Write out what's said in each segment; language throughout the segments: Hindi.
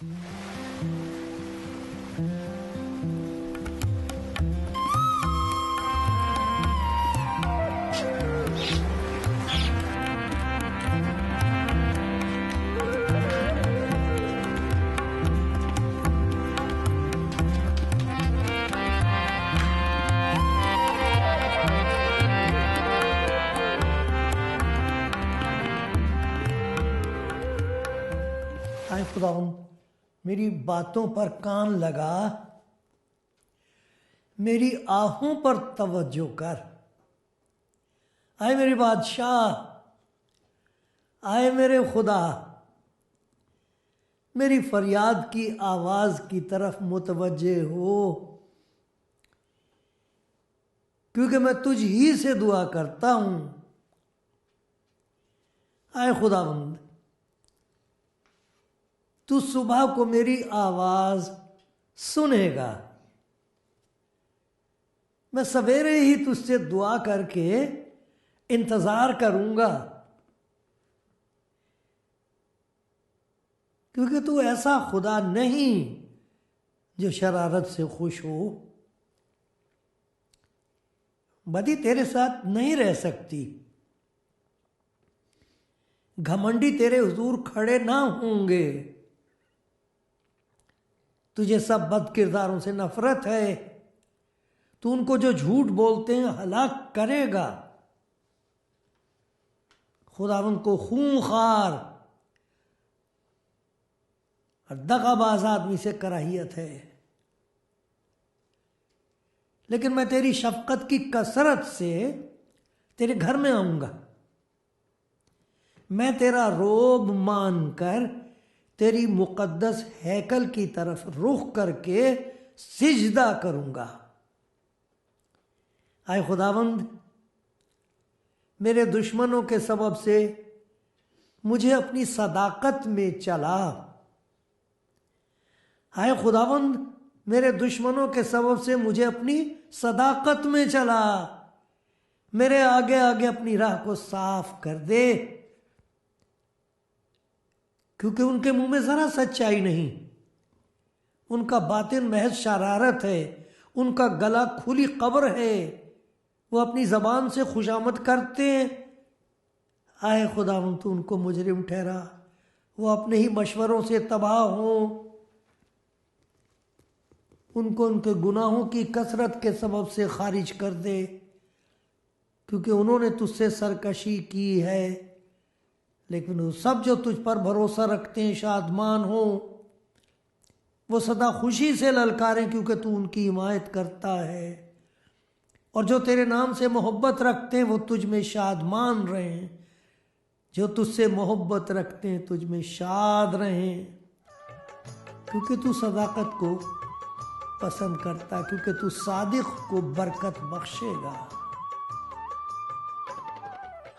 आए खुदावंद, मेरी बातों पर कान लगा, मेरी आहों पर तवज्जो कर। आए मेरे बादशाह, आए मेरे खुदा, मेरी फरियाद की आवाज़ की तरफ मुतवज्जे हो, क्योंकि मैं तुझ ही से दुआ करता हूँ। आए खुदावंद, तू सुबह को मेरी आवाज़ सुनेगा। मैं सवेरे ही तुझसे दुआ करके इंतज़ार करूँगा, क्योंकि तू ऐसा खुदा नहीं जो शरारत से खुश हो। बदी तेरे साथ नहीं रह सकती, घमंडी तेरे हुजूर खड़े ना होंगे। तुझे सब बद किरदारों से नफरत है, तू उनको जो झूठ बोलते हैं हलाक करेगा। खुदावंद को खूंखार और दगाबाज आदमी से कराहियत है, लेकिन मैं तेरी शफकत की कसरत से तेरे घर में आऊंगा। मैं तेरा रोब मानकर तेरी मुकद्दस हैकल की तरफ रुख करके सिजदा करूंगा। आए खुदावंद, मेरे दुश्मनों के सबब से मुझे अपनी सदाकत में चला। आए खुदावंद, मेरे दुश्मनों के सबब से मुझे अपनी सदाकत में चला। मेरे आगे आगे अपनी राह को साफ कर दे, क्योंकि उनके मुंह में ज़रा सच्चाई नहीं, उनका बातिन महज शरारत है, उनका गला खुली कब्र है, वो अपनी ज़बान से खुशामद करते हैं। आए खुदावंद, तू उनको मुजरिम ठहरा, वो अपने ही मशवरों से तबाह हों, उनको उनके गुनाहों की कसरत के सबब से खारिज कर दे, क्योंकि उन्होंने तुझसे सरकशी की है। लेकिन वो सब जो तुझ पर भरोसा रखते हैं शादमान हो, वो सदा खुशी से ललकारें, क्योंकि तू उनकी हिमायत करता है। और जो तेरे नाम से मोहब्बत रखते हैं वो तुझ में शादमान रहें। जो तुझसे मोहब्बत रखते हैं तुझ में शाद रहें, क्योंकि तू सदाकत को पसंद करता, क्योंकि तू सादिक को बरकत बख्शेगा।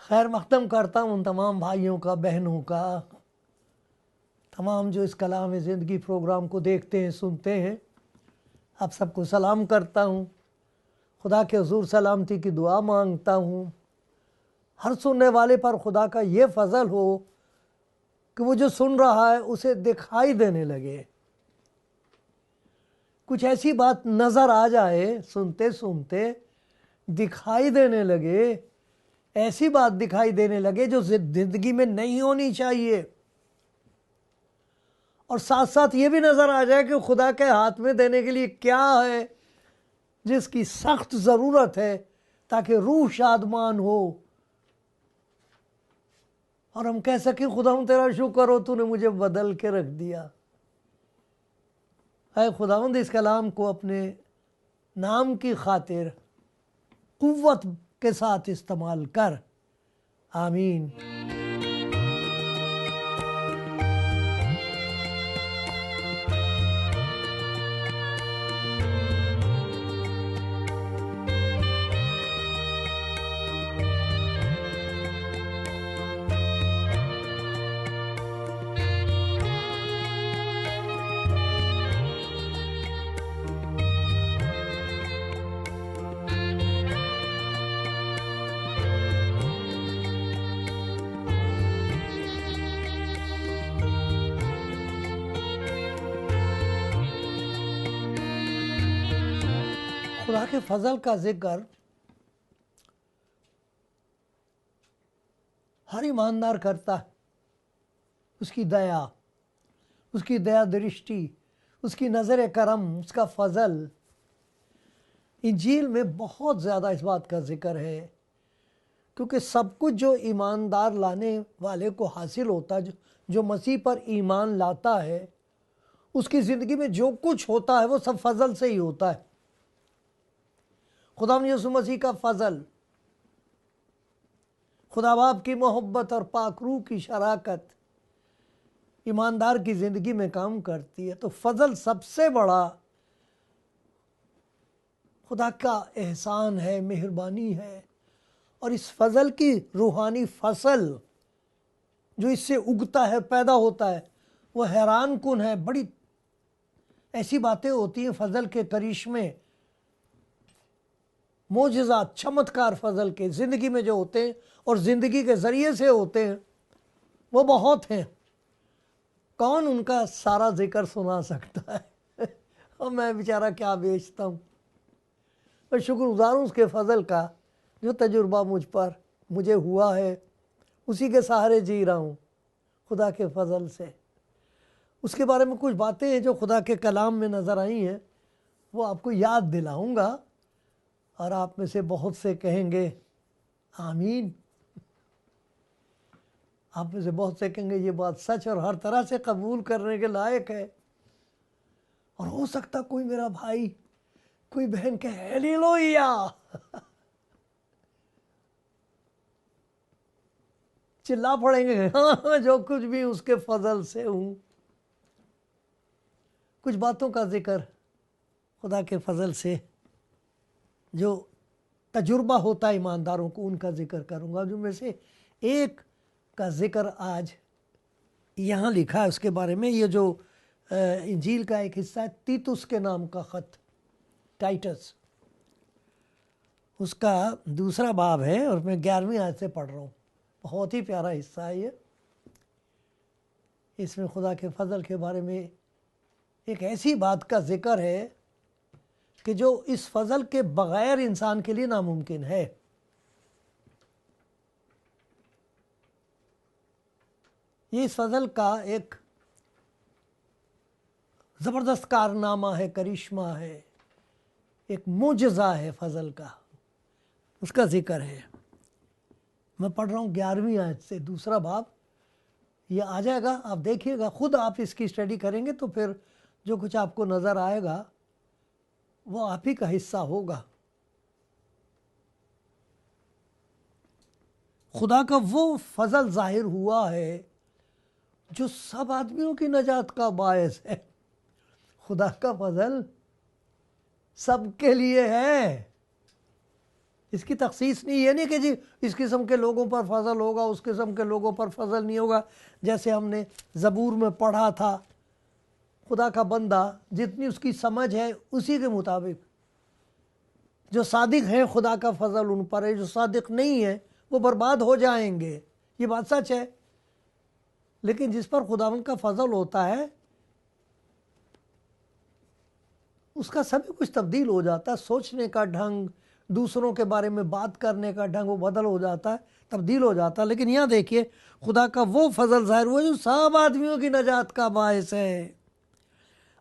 खैर, मख्तम करता हूँ उन तमाम भाइयों का, बहनों का, तमाम जो इस कलाम ज़िंदगी प्रोग्राम को देखते हैं, सुनते हैं। आप सबको सलाम करता हूँ, खुदा के हुजूर सलामती की दुआ मांगता हूँ। हर सुनने वाले पर खुदा का ये फजल हो कि वो जो सुन रहा है उसे दिखाई देने लगे, कुछ ऐसी बात नज़र आ जाए, सुनते सुनते दिखाई देने लगे, ऐसी बात दिखाई देने लगे जो ज़िंदगी में नहीं होनी चाहिए। और साथ साथ ये भी नज़र आ जाए कि खुदा के हाथ में देने के लिए क्या है जिसकी सख्त ज़रूरत है, ताकि रूह शादमान हो और हम कह सकें खुदावंद तेरा शुक्र हो, तूने मुझे बदल के रख दिया। ऐ खुदावंद, इस कलाम को अपने नाम की खातिर कुव्वत के साथ इस्तेमाल कर। आमीन। खुदा के फजल का जिक्र हर ईमानदार करता है। उसकी दया दृष्टि, उसकी नज़र करम, उसका फजल। इंजील में बहुत ज़्यादा इस बात का जिक्र है, क्योंकि सब कुछ जो ईमानदार लाने वाले को हासिल होता है, जो मसीह पर ईमान लाता है, उसकी ज़िंदगी में जो कुछ होता है वो सब फजल से ही होता है। खुदा यीशु मसीह का फजल, खुदा बाप की मोहब्बत और पाक रूह की शराकत ईमानदार की ज़िंदगी में काम करती है। तो फजल सबसे बड़ा खुदा का एहसान है, मेहरबानी है। और इस फजल की रूहानी फसल जो इससे उगता है, पैदा होता है, वो हैरान कुन है। बड़ी ऐसी बातें होती हैं फजल के करिश्मे, मोजज़ात, चमत्कार फजल के ज़िंदगी में जो होते हैं और ज़िंदगी के ज़रिए से होते हैं, वो बहुत हैं। कौन उनका सारा जिक्र सुना सकता है? और मैं बेचारा क्या बेचता हूँ। मैं शुक्रगुज़ार हूँ उसके फजल का, जो तजुर्बा मुझे हुआ है, उसी के सहारे जी रहा हूँ, खुदा के फजल से। उसके बारे में कुछ बातें हैं जो खुदा के कलाम में नज़र आई हैं, वो आपको याद दिलाऊंगा, और आप में से बहुत से कहेंगे आमीन। आप में से बहुत से कहेंगे ये बात सच और हर तरह से कबूल करने के लायक है। और हो सकता कोई मेरा भाई, कोई बहन कहे हालेलुया, चिल्ला पड़ेंगे हाँ जो कुछ भी उसके फजल से हूँ। कुछ बातों का जिक्र खुदा के फजल से जो तजुर्बा होता है ईमानदारों को, उनका जिक्र करूँगा। जो में से एक का जिक्र आज यहाँ लिखा है उसके बारे में। ये जो इंजील का एक हिस्सा है, तीतुस के नाम का ख़त, टाइटस, उसका दूसरा बाब है, और मैं 11वीं आयत से पढ़ रहा हूँ। बहुत ही प्यारा हिस्सा है ये। इसमें खुदा के फजल के बारे में एक ऐसी बात का जिक्र है कि जो इस फजल के बगैर इंसान के लिए नामुमकिन है। ये इस फजल का एक ज़बरदस्त कारनामा है, करिश्मा है, एक मुजज़ा है फजल का, उसका जिक्र है। मैं पढ़ रहा हूँ 11वीं आयत से, दूसरा बाब। ये आ जाएगा, आप देखिएगा, खुद आप इसकी स्टडी करेंगे तो फिर जो कुछ आपको नज़र आएगा वो आप ही का हिस्सा होगा। खुदा का वो फजल जाहिर हुआ है जो सब आदमियों की नजात का बायस है। खुदा का फजल सबके लिए है। इसकी तखसीस नहीं, ये नहीं कि जी इस किस्म के लोगों पर फजल होगा, उस किस्म के लोगों पर फजल नहीं होगा। जैसे हमने ज़बूर में पढ़ा था, खुदा का बंदा जितनी उसकी समझ है उसी के मुताबिक, जो सादिक है खुदा का फजल उन पर है, जो सादिक नहीं है वो बर्बाद हो जाएंगे। ये बात सच है। लेकिन जिस पर खुदावंद का फजल होता है उसका सभी कुछ तब्दील हो जाता है। सोचने का ढंग, दूसरों के बारे में बात करने का ढंग, वो बदल हो जाता है, तब्दील हो जाता है। लेकिन यहाँ देखिए, खुदा का वो फजल ज़ाहिर हुआ जो सब आदमियों की नजात का बायस है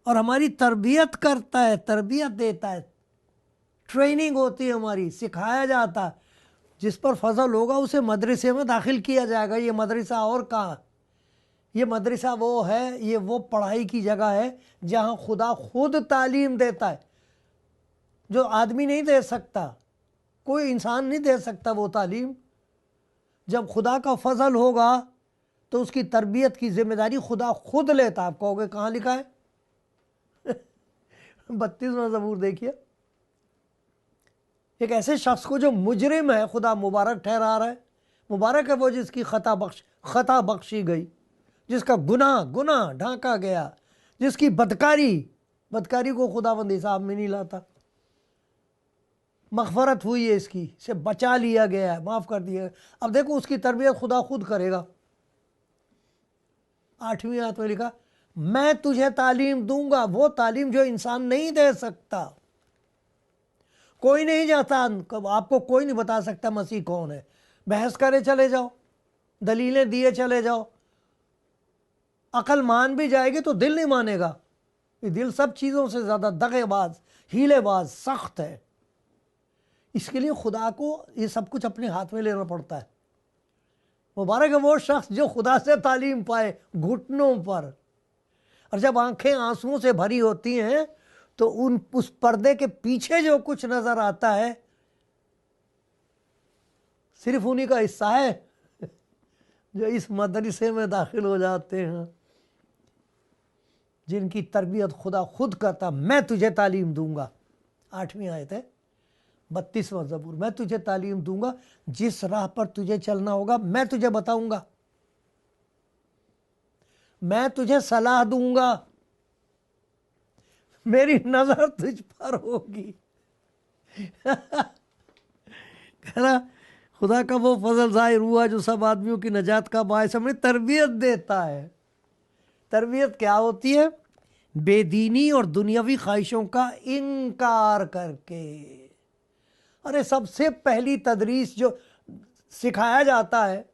और हमारी तरबियत करता है, तरबियत देता है, ट्रेनिंग होती है हमारी, सिखाया जाता है। जिस पर फजल होगा उसे मदरसे में दाखिल किया जाएगा। ये मदरसा और कहाँ? ये मदरसा वो है, ये वो पढ़ाई की जगह है जहाँ खुदा खुद तालीम देता है, जो आदमी नहीं दे सकता, कोई इंसान नहीं दे सकता वो तालीम। जब खुदा का फजल होगा तो उसकी तरबियत की जिम्मेदारी खुदा खुद लेता है। आप कहोगे कहाँ लिखा है? 32वां ज़बूर देखिए। एक ऐसे शख्स को जो मुजरिम है खुदा मुबारक ठहरा रहा है। मुबारक है वो जिसकी खता बख्शी गई, जिसका गुनाह ढांका गया, जिसकी बदकारी को खुदावंद हिसाब में नहीं लाता। मग़फ़रत हुई है इसकी, से बचा लिया गया है, माफ़ कर दिया। अब देखो उसकी तरबियत खुदा खुद करेगा। 8वीं आयत में लिखा, मैं तुझे तालीम दूंगा, वो तालीम जो इंसान नहीं दे सकता। कोई नहीं जाता, आपको कोई नहीं बता सकता मसीह कौन है। बहस करे चले जाओ, दलीलें दिए चले जाओ, अकल मान भी जाएगी तो दिल नहीं मानेगा। ये दिल सब चीज़ों से ज़्यादा दगेबाज, हीलेबाज, सख्त है। इसके लिए खुदा को ये सब कुछ अपने हाथ में लेना पड़ता है। मुबारक है वो शख्स जो खुदा से तालीम पाए घुटनों पर। और जब आंखें आंसुओं से भरी होती हैं तो उस पर्दे के पीछे जो कुछ नजर आता है सिर्फ उन्हीं का हिस्सा है जो इस मदरसे में दाखिल हो जाते हैं, जिनकी तरबियत खुदा खुद करता। मैं तुझे तालीम दूंगा, 8वीं आयत है 32वां ज़बूर, मैं तुझे तालीम दूंगा, जिस राह पर तुझे चलना होगा मैं तुझे बताऊंगा, मैं तुझे सलाह दूंगा, मेरी नजर तुझ पर होगी। कहना खुदा का वो फजल जाहिर हुआ जो सब आदमियों की नजात का बायस हमें तरबियत देता है। तरबियत क्या होती है? बेदीनी और दुनियावी ख्वाहिशों का इनकार करके। अरे सबसे पहली तदरीस जो सिखाया जाता है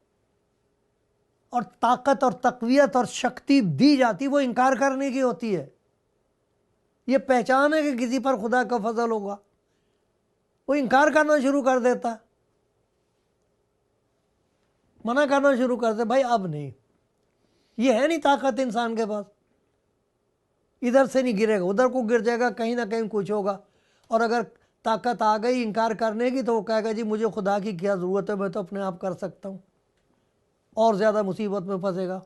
और ताकत और तकवियत और शक्ति दी जाती वो इनकार करने की होती है। ये पहचान है कि किसी पर खुदा का फजल होगा, वो इनकार करना शुरू कर देता, मना करना शुरू कर दे, भाई अब नहीं, ये है नहीं ताकत इंसान के पास, इधर से नहीं गिरेगा उधर को गिर जाएगा, कहीं ना कहीं कुछ होगा। और अगर ताकत आ गई इनकार करने की तो वो कहेगा जी मुझे खुदा की क्या ज़रूरत है, मैं तो अपने आप कर सकता हूँ, और ज़्यादा मुसीबत में फंसेगा।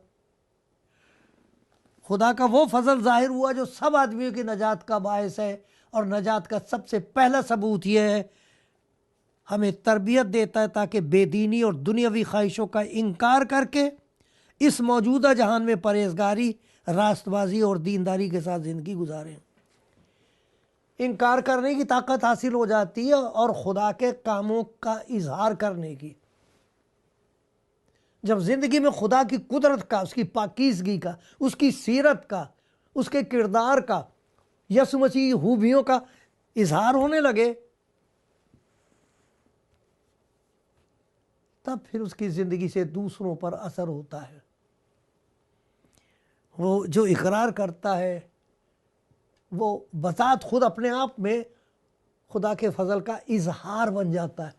खुदा का वो फजल जाहिर हुआ जो सब आदमियों की नजात का बायस है, और नजात का सबसे पहला सबूत यह है हमें तरबियत देता है ताकि बेदीनी और दुनियावी ख्वाहिशों का इनकार करके इस मौजूदा जहान में परहेजगारी, रास्तबाजी और दीनदारी के साथ ज़िंदगी गुजारें। इनकार करने की ताकत हासिल हो जाती है और खुदा के कामों का इजहार करने की। जब ज़िंदगी में खुदा की कुदरत का, उसकी पाकीज़गी का, उसकी सीरत का, उसके किरदार का, यसु मसीह खूबियों का इजहार होने लगे, तब फिर उसकी ज़िंदगी से दूसरों पर असर होता है। वो जो इकरार करता है वो बज़ात खुद अपने आप में खुदा के फजल का इजहार बन जाता है।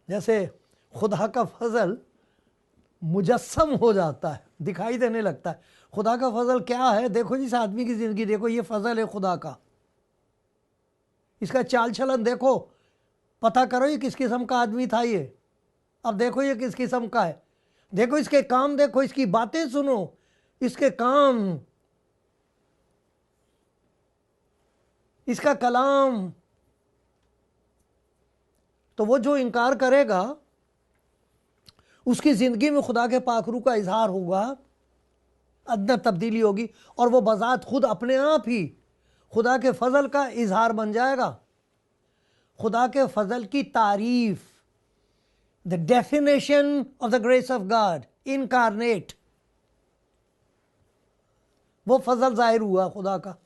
जैसे खुदा का फजल मुजस्सम हो जाता है, दिखाई देने लगता है। खुदा का फजल क्या है? देखो जिस आदमी की ज़िंदगी देखो, ये फजल है खुदा का, इसका चाल चलन देखो, पता करो ये किस किस्म का आदमी था ये, अब देखो ये किस किस्म का है, देखो इसके काम, देखो इसकी बातें सुनो, इसके काम, इसका कलाम। तो वो जो इनकार करेगा उसकी ज़िंदगी में खुदा के पाखरू का इजहार होगा, अदना तब्दीली होगी, और वो बज़ात खुद अपने आप ही खुदा के फजल का इजहार बन जाएगा। खुदा के फजल की तारीफ, the definition of the grace of God incarnate, वो फजल जाहिर हुआ खुदा का।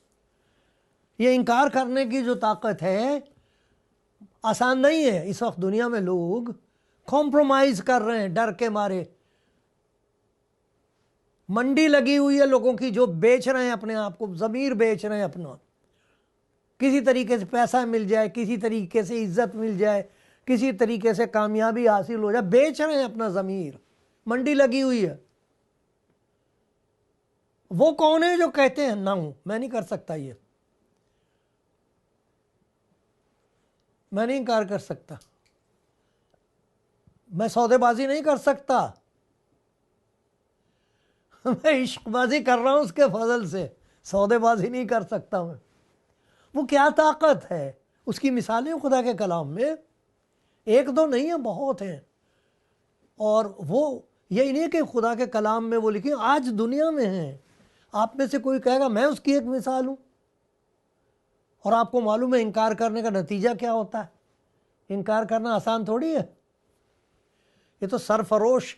ये इनकार करने की जो ताकत है आसान नहीं है। इस वक्त दुनिया में लोग कॉम्प्रोमाइज कर रहे हैं डर के मारे। मंडी लगी हुई है लोगों की जो बेच रहे हैं अपने आप को, ज़मीर बेच रहे हैं अपना, किसी तरीके से पैसा मिल जाए, किसी तरीके से इज्जत मिल जाए, किसी तरीके से कामयाबी हासिल हो जाए, बेच रहे हैं अपना ज़मीर, मंडी लगी हुई है। वो कौन है जो कहते हैं ना हूं, मैं नहीं कर सकता, ये मैं नहीं इनकार कर सकता, मैं सौदेबाजी नहीं कर सकता, मैं इश्कबाजी कर रहा हूं उसके फजल से, सौदेबाजी नहीं कर सकता मैं। वो क्या ताकत है, उसकी मिसालें खुदा के कलाम में एक दो नहीं है, बहुत हैं। और वो यही नहीं कि खुदा के कलाम में वो लिखी, आज दुनिया में है। आप में से कोई कहेगा मैं उसकी एक मिसाल हूं, और आपको मालूम है इनकार करने का नतीजा क्या होता है। इनकार करना आसान थोड़ी है, ये तो सरफरोश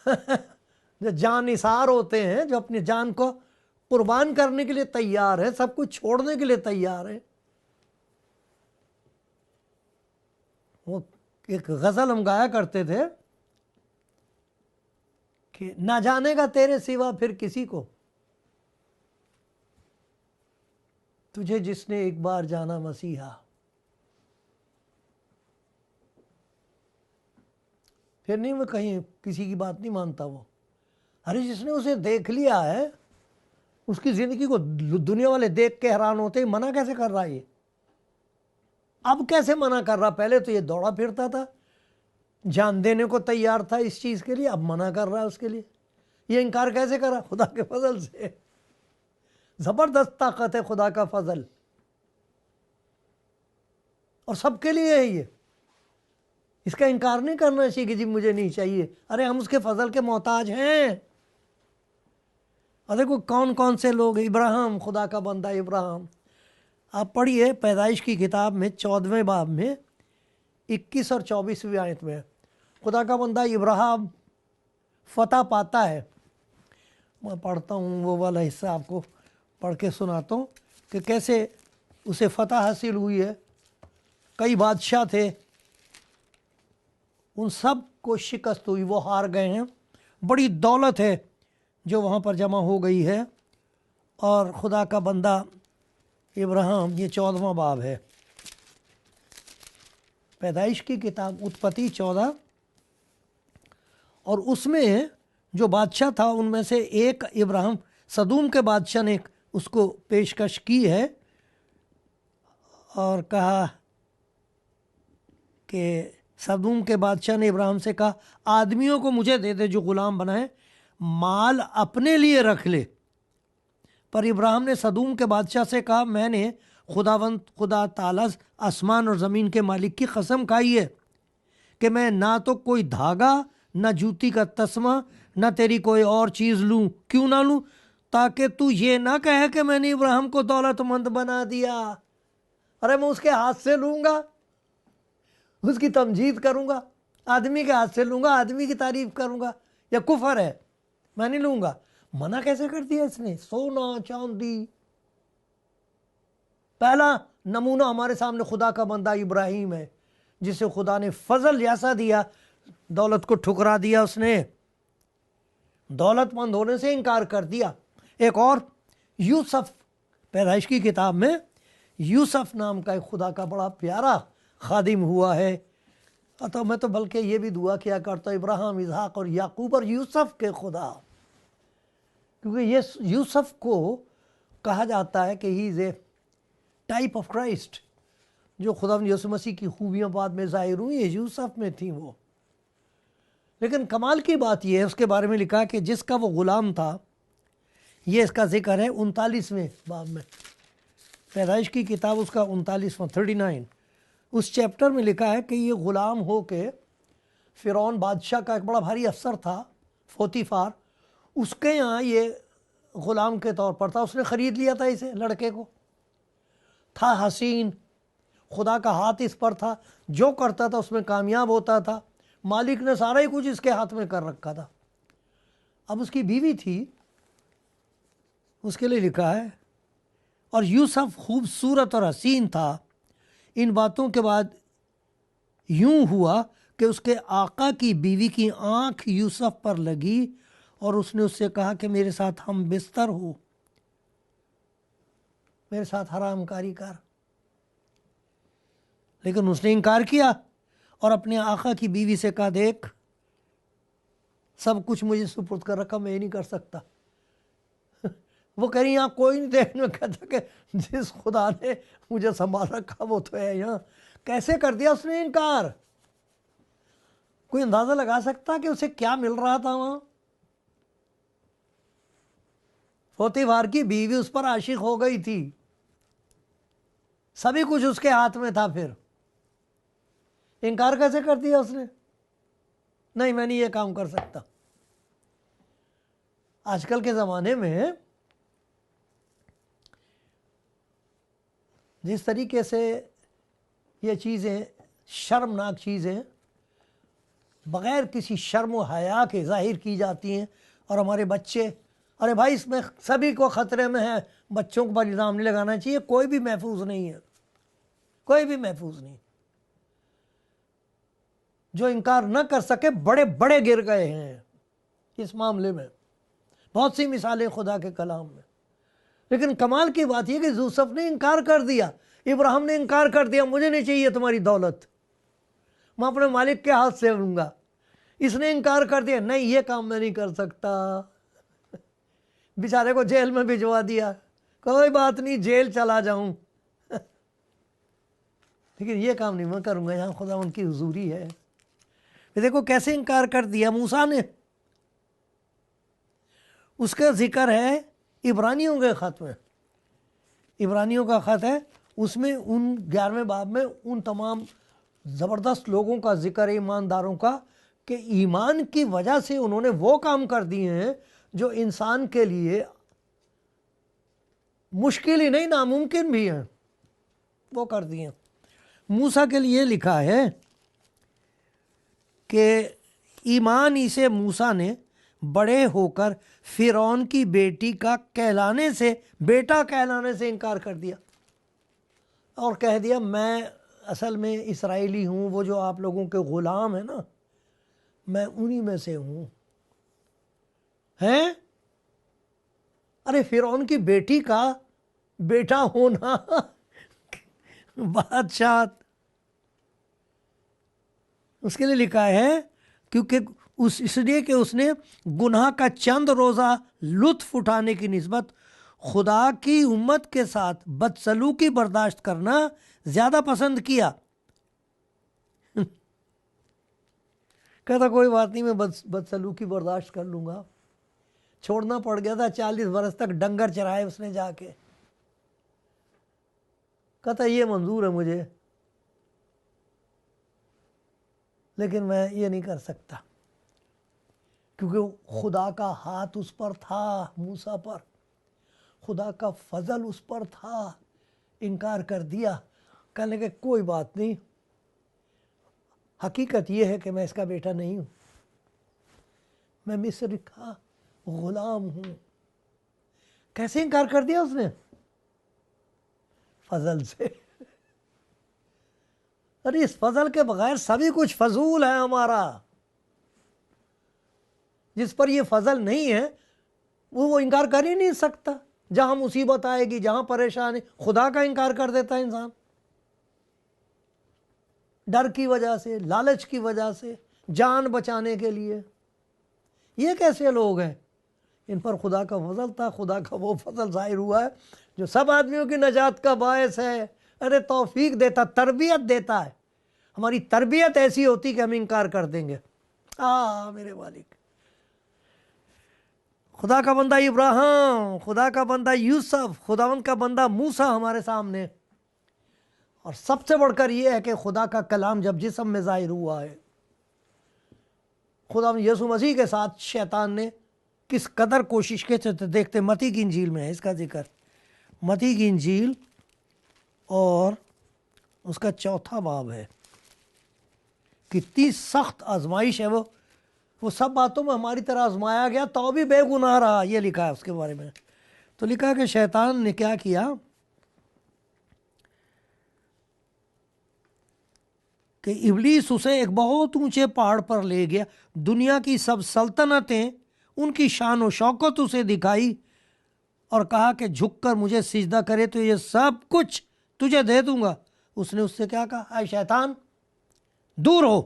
जो जान निसार होते हैं, जो अपनी जान को कुर्बान करने के लिए तैयार है, सब कुछ छोड़ने के लिए तैयार है। वो एक गजल हम गाया करते थे कि ना जानेगा तेरे सिवा फिर किसी को, तुझे जिसने एक बार जाना मसीहा। फिर नहीं, वो कहीं किसी की बात नहीं मानता वो। अरे जिसने उसे देख लिया है, उसकी जिंदगी को दुनिया वाले देख के हैरान होते, मना कैसे कर रहा है ये? अब कैसे मना कर रहा? पहले तो ये दौड़ा फिरता था, जान देने को तैयार था इस चीज के लिए, अब मना कर रहा है उसके लिए। ये इनकार कैसे करा? खुदा के फजल से। जबरदस्त ताकत है खुदा का फजल, और सबके लिए है ये। इसका इनकार नहीं करना चाहिए कि जी मुझे नहीं चाहिए। अरे हम उसके फजल के मोहताज हैं। और देखो कौन कौन से लोग, इब्राहिम, खुदा का बंदा इब्राहिम, आप पढ़िए पैदाइश की किताब में 14वें बाब में 21 और 24वीं आयत में, खुदा का बंदा इब्राहिम फतह पाता है। मैं पढ़ता हूँ वो वाला हिस्सा, आपको पढ़ के सुनाता हूँ कि कैसे उसे फतह हासिल हुई है। कई बादशाह थे, उन सब को शिकस्त हुई, वो हार गए हैं। बड़ी दौलत है जो वहाँ पर जमा हो गई है। और खुदा का बंदा इब्राहिम, ये 14वां बाब है पैदाइश की किताब, उत्पत्ति 14, और उसमें जो बादशाह था उनमें से एक इब्राहिम, सदूम के बादशाह ने उसको पेशकश की है और कहा कि सदूम के बादशाह ने इब्राहिम से कहा, आदमियों को मुझे दे दे जो गुलाम बनाए, माल अपने लिए रख ले। पर इब्राहिम ने सदूम के बादशाह से कहा, मैंने खुदावंत खुदा ताला आसमान और ज़मीन के मालिक की कसम खाई है कि मैं ना तो कोई धागा, ना जूती का तस्मा, ना तेरी कोई और चीज़ लूँ। क्यों ना लूँ? ताकि तू ये ना कहे कि मैंने इब्राहिम को दौलतमंद बना दिया। अरे मैं उसके हाथ से लूँगा, उसकी तमजीद करूँगा, आदमी के हाथ से लूँगा, आदमी की तारीफ करूँगा, या कुफर है, मैं नहीं लूँगा। मना कैसे कर दिया इसने? सोना चांदी। पहला नमूना हमारे सामने खुदा का बंदा इब्राहिम है, जिसे खुदा ने फजल जैसा दिया, दौलत को ठुकरा दिया उसने, दौलतमंद होने से इनकार कर दिया। एक और यूसुफ, पैदाइश की किताब में यूसुफ नाम का एक खुदा का बड़ा प्यारा खादिम हुआ है। तो मैं तो बल्कि ये भी दुआ किया करता, इब्राहिम, इसहाक और याकूब और यूसुफ के खुदा, क्योंकि ये यूसुफ को कहा जाता है कि he is a type of Christ. जो खुदा यीशु मसीह की खूबियाँ बाद में ज़ाहिर हुई है, यूसुफ में थी वो। लेकिन कमाल की बात यह है, उसके बारे में लिखा कि जिसका वो ग़ुलाम था, ये इसका जिक्र है 39वें बाब में, पैदाइश की किताब उसका 39वां 39, उस चैप्टर में लिखा है कि ये ग़ुलाम हो के फ़िरौन बादशाह का एक बड़ा भारी अफसर था, फोतीफार, उसके यहाँ ये ग़ुलाम के तौर पर था। उसने ख़रीद लिया था इसे, लड़के को, था हसीन, खुदा का हाथ इस पर था, जो करता था उसमें कामयाब होता था, मालिक ने सारा ही कुछ इसके हाथ में कर रखा था। अब उसकी बीवी थी, उसके लिए लिखा है, और यूसुफ खूबसूरत और हसीन था। इन बातों के बाद यूं हुआ कि उसके आका की बीवी की आंख यूसुफ पर लगी और उसने उससे कहा कि मेरे साथ हम बिस्तर हो, मेरे साथ हरामकारी कर। लेकिन उसने इनकार किया और अपने आका की बीवी से कहा, देख सब कुछ मुझे सुपुर्द कर रखा, मैं ये नहीं कर सकता। वो कह रही यहाँ कोई नहीं देखने में, कहता कि जिस खुदा ने मुझे संभाल रखा वो तो है यहाँ। कैसे कर दिया उसने इनकार? कोई अंदाजा लगा सकता कि उसे क्या मिल रहा था वहां? पोतीफार की बीवी उस पर आशिक हो गई थी, सभी कुछ उसके हाथ में था, फिर इनकार कैसे कर दिया उसने? नहीं, मैं नहीं ये काम कर सकता। आजकल के ज़माने में जिस तरीके से ये चीज़ें, शर्मनाक चीज़ें बग़ैर किसी शर्म व हया के ज़ाहिर की जाती हैं, और हमारे बच्चे अरे भाई इसमें सभी को खतरे में है, बच्चों को इल्ज़ाम नहीं लगाना चाहिए, कोई भी महफूज नहीं है, कोई भी महफूज नहीं। जो इनकार न कर सके बड़े बड़े गिर गए हैं इस मामले में, बहुत सी मिसालें खुदा के कलाम में। लेकिन कमाल की बात यह कि यूसुफ ने इनकार कर दिया, इब्राहिम ने इनकार कर दिया, मुझे नहीं चाहिए तुम्हारी दौलत, मैं अपने मालिक के हाथ से लूंगा। इसने इनकार कर दिया, नहीं ये काम मैं नहीं कर सकता, बेचारे को जेल में भिजवा दिया, कोई बात नहीं जेल चला जाऊं लेकिन ये काम नहीं मैं करूंगा, यहाँ खुदा उनकी हुजूरी है। फिर देखो कैसे इनकार कर दिया मूसा ने। उसका जिक्र है इब्रानियों के ख़त में, इब्रानियों का ख़त है, उसमें उन 11वें बाब में उन तमाम ज़बरदस्त लोगों का जिक्र है, ईमानदारों का, कि ईमान की वजह से उन्होंने वो काम कर दिए हैं जो इंसान के लिए मुश्किल ही नहीं नामुमकिन भी हैं, वो कर दिए। मूसा के लिए लिखा है कि ईमान इसे मूसा ने बड़े होकर फिरौन की बेटी का कहलाने से, बेटा कहलाने से इनकार कर दिया और कह दिया मैं असल में इसराइली हूँ, वो जो आप लोगों के ग़ुलाम है ना, मैं उन्हीं में से हूँ। हैं? अरे फिरौन की बेटी का बेटा होना बादशाह, उसके लिए लिखा है क्योंकि इसलिए कि उसने गुनाह का चंद रोज़ा लुत्फ उठाने की निस्बत खुदा की उम्मत के साथ बदसलूकी बर्दाश्त करना ज़्यादा पसंद किया। कहता कोई बात नहीं, मैं बदसलूकी बर्दाश्त कर लूँगा। छोड़ना पड़ गया था, 40 बरस तक डंगर चराए उसने जाके। कहता ये मंजूर है मुझे, लेकिन मैं ये नहीं कर सकता, क्योंकि खुदा का हाथ उस पर था, मूसा पर खुदा का फजल उस पर था। इनकार कर दिया, कहने के कोई बात नहीं, हकीकत यह है कि मैं इसका बेटा नहीं हूँ, मैं मिस्र का गुलाम हूँ। कैसे इनकार कर दिया उसने? फजल से। अरे इस फजल के बगैर सभी कुछ फजूल है हमारा। जिस पर ये फजल नहीं है वो इनकार कर ही नहीं सकता। जहां मुसीबत आएगी, जहां परेशानी, खुदा का इनकार कर देता है इंसान, डर की वजह से, लालच की वजह से, जान बचाने के लिए। ये कैसे लोग हैं? इन पर खुदा का फजल था, खुदा का वो फजल जाहिर हुआ है जो सब आदमियों की नजात का बायस है। अरे तौफीक देता, तरबियत देता है। हमारी तरबियत ऐसी होती कि हम इनकार कर देंगे। मेरे मालिक, खुदा का बंदा इब्राहिम, खुदा का बंदा यूसुफ, खुदावंद का बंदा मूसा हमारे सामने। और सबसे बढ़कर यह है कि खुदा का कलाम जब जिस्म में जाहिर हुआ है, खुदा यीशु मसीह के साथ शैतान ने किस कदर कोशिश की थी। देखते मती की इंजील में है इसका जिक्र, मती की इंजील और उसका 4था बाब है। कितनी सख्त आजमाइश है वो सब बातों में हमारी तरह आजमाया गया तो भी बेगुनाह रहा, ये लिखा है उसके बारे में। तो लिखा है कि शैतान ने क्या किया कि इब्लीस उसे एक बहुत ऊंचे पहाड़ पर ले गया, दुनिया की सब सल्तनतें, उनकी शान और शौकत उसे दिखाई और कहा कि झुककर मुझे सिजदा करे तो ये सब कुछ तुझे दे दूंगा। उसने उससे क्या कहा? आए शैतान दूर हो,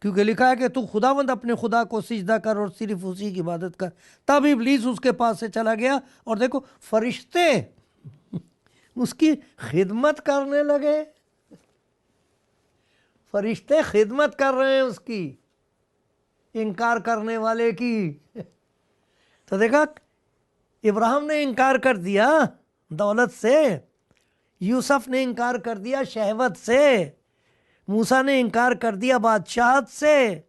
क्योंकि लिखा है कि तू खुदावंद अपने खुदा को सिजदा कर और सिर्फ उसी की इबादत कर। तब इब्लीस उसके पास से चला गया और देखो फरिश्ते उसकी खिदमत करने लगे। फरिश्ते खिदमत कर रहे हैं उसकी, इनकार करने वाले की। तो देखा, इब्राहिम ने इनकार कर दिया दौलत से, यूसुफ ने इनकार कर दिया शहवत से, मूसा ने इनकार कर दिया बादशाहत से,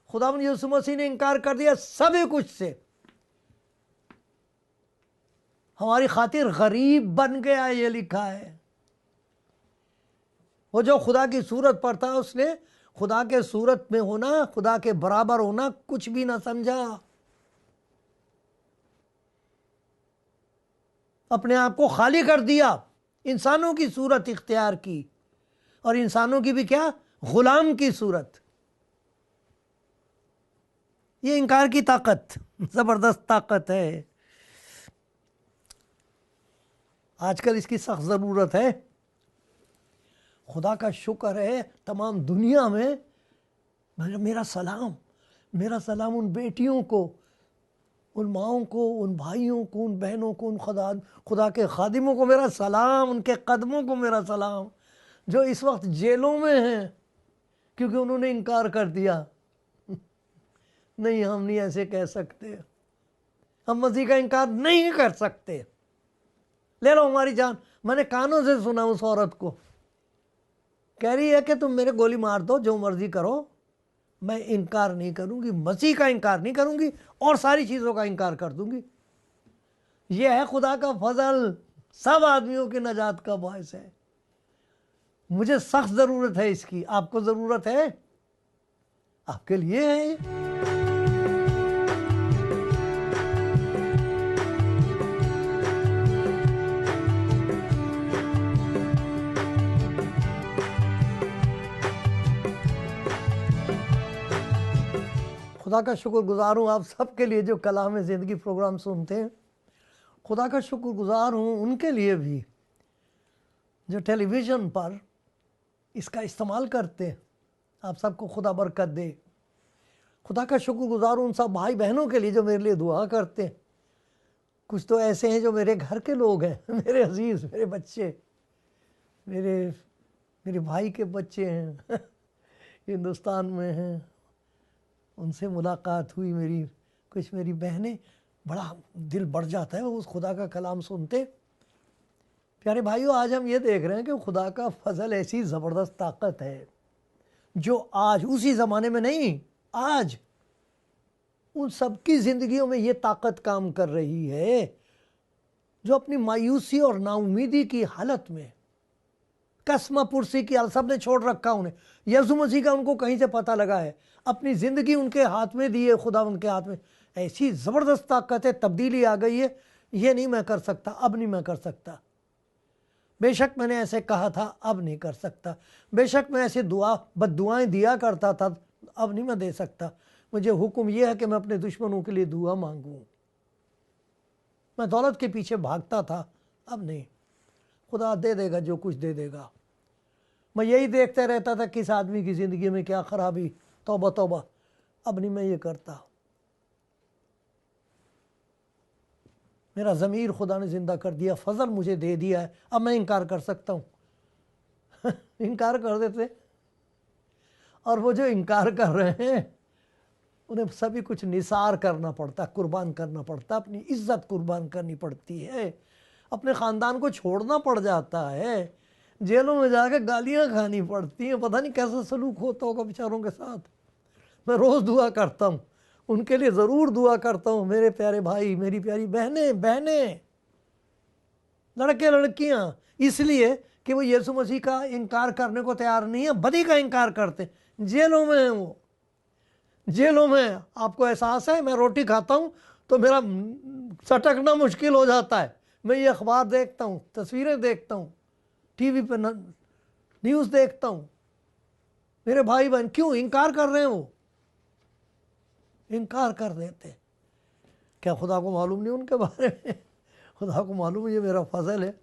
खुदावंद यीशु मसीह ने इनकार कर दिया सभी कुछ से। हमारी खातिर गरीब बन गया, ये लिखा है। वो जो खुदा की सूरत पर था, उसने खुदा के सूरत में होना, खुदा के बराबर होना कुछ भी ना समझा। अपने आप को खाली कर दिया, इंसानों की सूरत इख्तियार की, और इंसानों की भी क्या, गुलाम की सूरत। ये इनकार की ताकत जबरदस्त ताकत है। आजकल इसकी सख्त ज़रूरत है। खुदा का शुक्र है तमाम दुनिया में मेरा सलाम उन बेटियों को, उन माओं को, उन भाइयों को, उन बहनों को, उन खुदा के खादिमों को मेरा सलाम, उनके कदमों को मेरा सलाम, जो इस वक्त जेलों में हैं क्योंकि उन्होंने इनकार कर दिया। नहीं, हम नहीं ऐसे कह सकते, हम मसीह का इनकार नहीं कर सकते। ले लो हमारी जान। मैंने कानों से सुना उस औरत को कह रही है कि तुम मेरे गोली मार दो, जो मर्जी करो, मैं इनकार नहीं करूंगी, मसीह का इनकार नहीं करूंगी और सारी चीज़ों का इनकार कर दूंगी। यह है खुदा का फजल, सब आदमियों की नजात का बायस है। मुझे सख्त ज़रूरत है इसकी, आपको ज़रूरत है, आपके लिए है। खुदा का शुक्रगुजार हूँ आप सबके लिए जो कलाम ज़िंदगी प्रोग्राम सुनते हैं। खुदा का शुक्रगुजार हूँ उनके लिए भी जो टेलीविज़न पर इसका इस्तेमाल करते हैं। आप सबको खुदा बरकत दे। खुदा का शुक्रगुजार हूँ उन सब भाई बहनों के लिए जो मेरे लिए दुआ करते हैं। कुछ तो ऐसे हैं जो मेरे घर के लोग हैं, मेरे अजीज़, मेरे बच्चे, मेरे भाई के बच्चे हैं हिंदुस्तान में हैं, उनसे मुलाकात हुई मेरी। कुछ मेरी बहनें, बड़ा दिल बढ़ जाता है वो उस खुदा का कलाम सुनते। प्यारे भाइयों, आज हम ये देख रहे हैं कि खुदा का फजल ऐसी ज़बरदस्त ताकत है जो आज, उसी ज़माने में नहीं, आज उन सबकी ज़िंदगियों में ये ताकत काम कर रही है जो अपनी मायूसी और नाउमीदी की हालत में, कसमा पुरसी की हालत, सब ने छोड़ रखा उन्हें। यीशु मसीह का उनको कहीं से पता लगा है, अपनी ज़िंदगी उनके हाथ में दी है, खुदा उनके हाथ में। ऐसी ज़बरदस्त ताकत है, तब्दीली आ गई है। ये नहीं मैं कर सकता, अब नहीं मैं कर सकता। बेशक मैंने ऐसे कहा था, अब नहीं कर सकता। बेशक मैं ऐसे बद्दुआएं दिया करता था, अब नहीं मैं दे सकता। मुझे हुक्म यह है कि मैं अपने दुश्मनों के लिए दुआ मांगूं। मैं दौलत के पीछे भागता था, अब नहीं। खुदा दे देगा जो कुछ दे देगा। मैं यही देखते रहता था किस आदमी की ज़िंदगी में क्या खराबी, तौबा तौबा, अब नहीं मैं ये करता। मेरा ज़मीर खुदा ने ज़िंदा कर दिया, फजल मुझे दे दिया है, अब मैं इनकार कर सकता हूँ इनकार कर देते, और वो जो इनकार कर रहे हैं उन्हें सभी कुछ निसार करना पड़ता, कुर्बान करना पड़ता, अपनी इज्जत कुर्बान करनी पड़ती है, अपने ख़ानदान को छोड़ना पड़ जाता है, जेलों में जाकर गालियाँ खानी पड़ती हैं। पता नहीं कैसा सलूक होता होगा बेचारों के साथ। मैं रोज़ दुआ करता हूँ, उनके लिए ज़रूर दुआ करता हूँ। मेरे प्यारे भाई, मेरी प्यारी बहनें, लड़के लड़कियाँ, इसलिए कि वो यीशु मसीह का इनकार करने को तैयार नहीं है, बदी का इनकार करते। जेलों में हैं वो, जेलों में। आपको एहसास है, मैं रोटी खाता हूँ तो मेरा सटकना मुश्किल हो जाता है। मैं ये अखबार देखता हूँ, तस्वीरें देखता हूँ, टीवी पे न्यूज़ देखता हूँ। मेरे भाई बहन क्यों इनकार कर रहे हैं? वो इनकार कर देते। क्या खुदा को मालूम नहीं उनके बारे में? खुदा को मालूम है ये मेरा फजल है,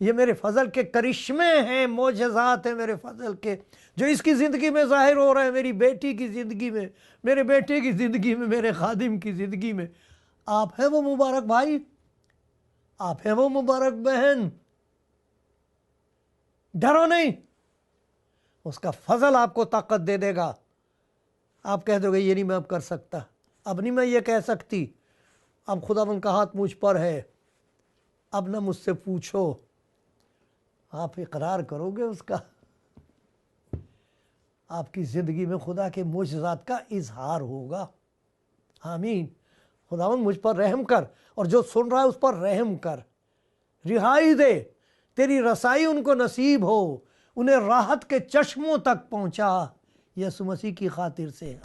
ये मेरे फजल के करिश्मे हैं, मोजज़ात हैं मेरे फजल के, जो इसकी ज़िंदगी में ज़ाहिर हो रहे हैं, मेरी बेटी की ज़िंदगी में, मेरे बेटे की ज़िंदगी में, मेरे खादिम की ज़िंदगी में। आप हैं वो मुबारक भाई, आप हैं वो मुबारक बहन। डरो नहीं, उसका फजल आपको ताकत दे देगा। आप कह दोगे ये नहीं मैं अब कर सकता, अब नहीं मैं ये कह सकती, अब खुदावंद का हाथ मुझ पर है, अब ना मुझसे पूछो। आप इकरार करोगे उसका, आपकी ज़िंदगी में खुदा के मोजज़ात का इजहार होगा। आमीन। खुदावंद मुझ पर रहम कर, और जो सुन रहा है उस पर रहम कर, रिहाई दे, तेरी रसाई उनको नसीब हो, उन्हें राहत के चश्मों तक पहुंचा, यीशु मसीह की खातिर से।